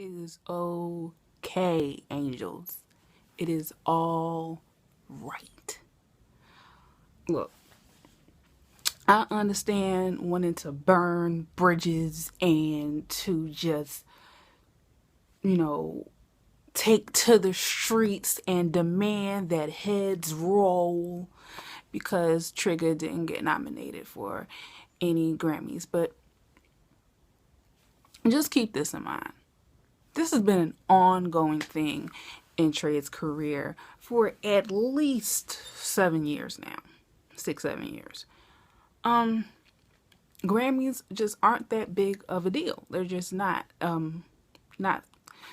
It is okay, angels. It is all right. Look, I understand wanting to burn bridges and to just, you know, take to the streets and demand that heads roll because Trigger didn't get nominated for any Grammys. But just keep this in mind. This has been an ongoing thing in Trey's career for at least 7 years now. 6, 7 years. Grammys just aren't that big of a deal. They're just not. Not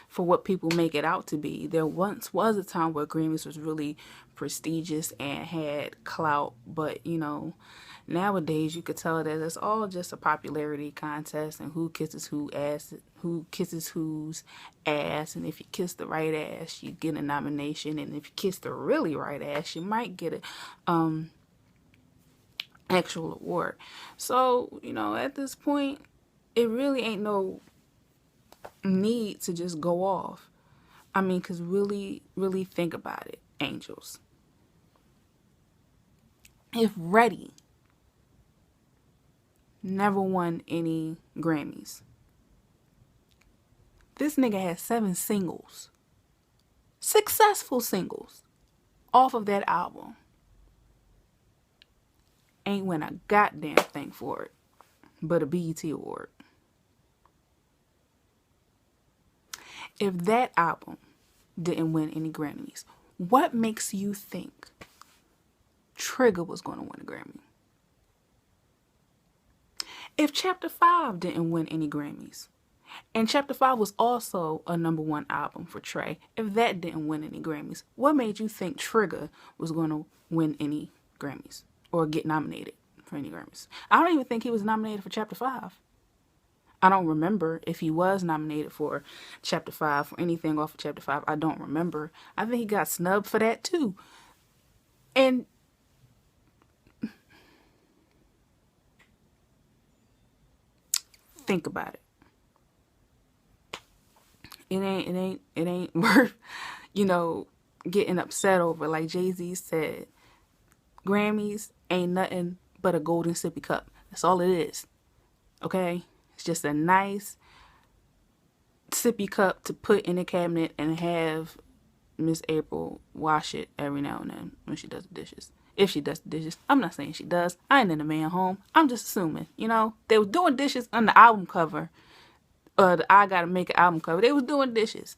for what people make it out to be. There once was a time where Grammys was really prestigious and had clout, but nowadays you could tell that it's all just a popularity contest and who kisses whose ass, and if you kiss the right ass, you get a nomination, and if you kiss the really right ass, you might get a actual award. So, at this point, it really ain't no need to just go off. I mean, because really, really think about it, angels. If Ready never won any Grammys, this nigga had 7 singles, successful singles, off of that album. Ain't win a goddamn thing for it, but a BET award. If that album didn't win any Grammys, what makes you think Trigger was going to win a Grammy? If Chapter 5 didn't win any Grammys, and Chapter 5 was also a #1 album for Trey, if that didn't win any Grammys, what made you think Trigger was going to win any Grammys or get nominated for any Grammys? I don't even think he was nominated for Chapter 5. I don't remember if he was nominated for Chapter 5 or anything off of Chapter 5. I don't remember. I think he got snubbed for that too. And think about it. It ain't worth, getting upset over. Like Jay-Z said, Grammys ain't nothing but a golden sippy cup. That's all it is. Okay? It's just a nice sippy cup to put in the cabinet and have Miss April wash it every now and then when she does the dishes. If she does the dishes. I'm not saying she does. I ain't in the man home. I'm just assuming. They was doing dishes on the album cover. The I Gotta Make an album cover. They was doing dishes.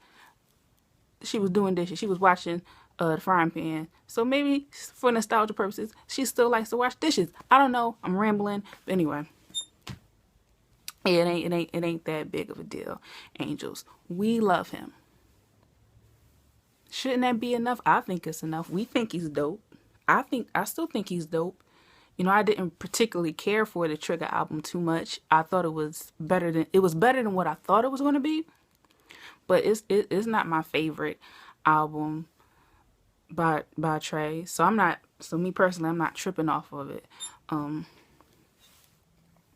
She was doing dishes. She was watching the frying pan. So maybe for nostalgia purposes, she still likes to wash dishes. I don't know. I'm rambling. But anyway. It ain't that big of a deal, angels. We love him. Shouldn't that be enough? I think it's enough. We think he's dope. I still think he's dope. I didn't particularly care for the Trigger album too much. I thought it was better than what I thought it was going to be. But it's not my favorite album by Trey. So me personally, I'm not tripping off of it.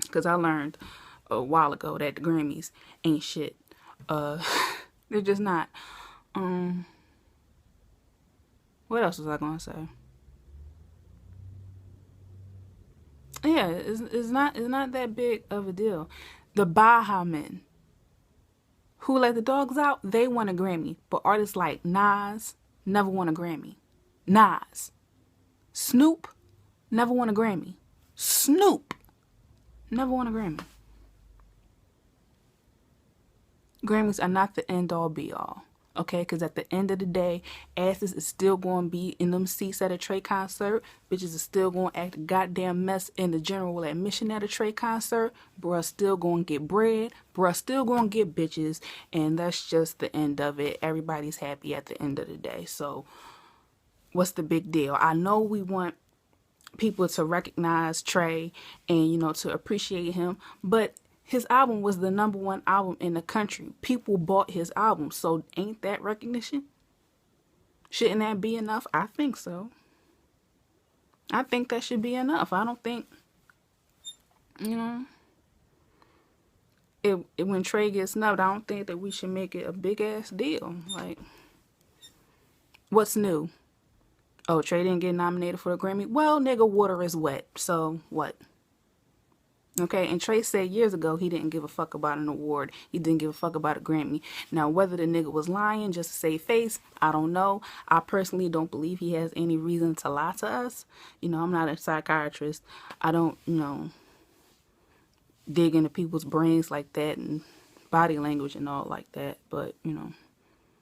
Cuz I learned a while ago that the Grammys ain't shit. They're just not. What else was I going to say? Yeah, it's not that big of a deal. The Baha Men, who let the dogs out, they won a Grammy. But artists like Nas never won a Grammy. Nas. Snoop never won a Grammy. Snoop never won a Grammy. Grammys are not the end all be all. Okay, because at the end of the day, asses is still going to be in them seats at a Trey concert. Bitches is still going to act a goddamn mess in the general admission at a Trey concert. Bruh still going to get bread. Bruh still going to get bitches. And that's just the end of it. Everybody's happy at the end of the day. So what's the big deal? I know we want people to recognize Trey and, to appreciate him. But his album was the #1 album in the country. People bought his album. So ain't that recognition? Shouldn't that be enough? I think so. I think that should be enough. I don't think, when Trey gets snubbed, I don't think that we should make it a big ass deal. Like, what's new? Oh, Trey didn't get nominated for a Grammy. Well, nigga, water is wet. So what? Okay, and Trey said years ago he didn't give a fuck about an award. He didn't give a fuck about a Grammy. Now, whether the nigga was lying just to save face, I don't know. I personally don't believe he has any reason to lie to us. You know, I'm not a psychiatrist. I don't, dig into people's brains like that and body language and all like that. But,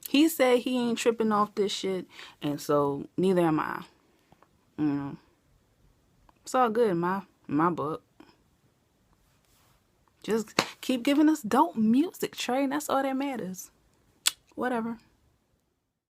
he said he ain't tripping off this shit, and so neither am I. It's all good in my book. Just keep giving us dope music, Trey. That's all that matters. Whatever.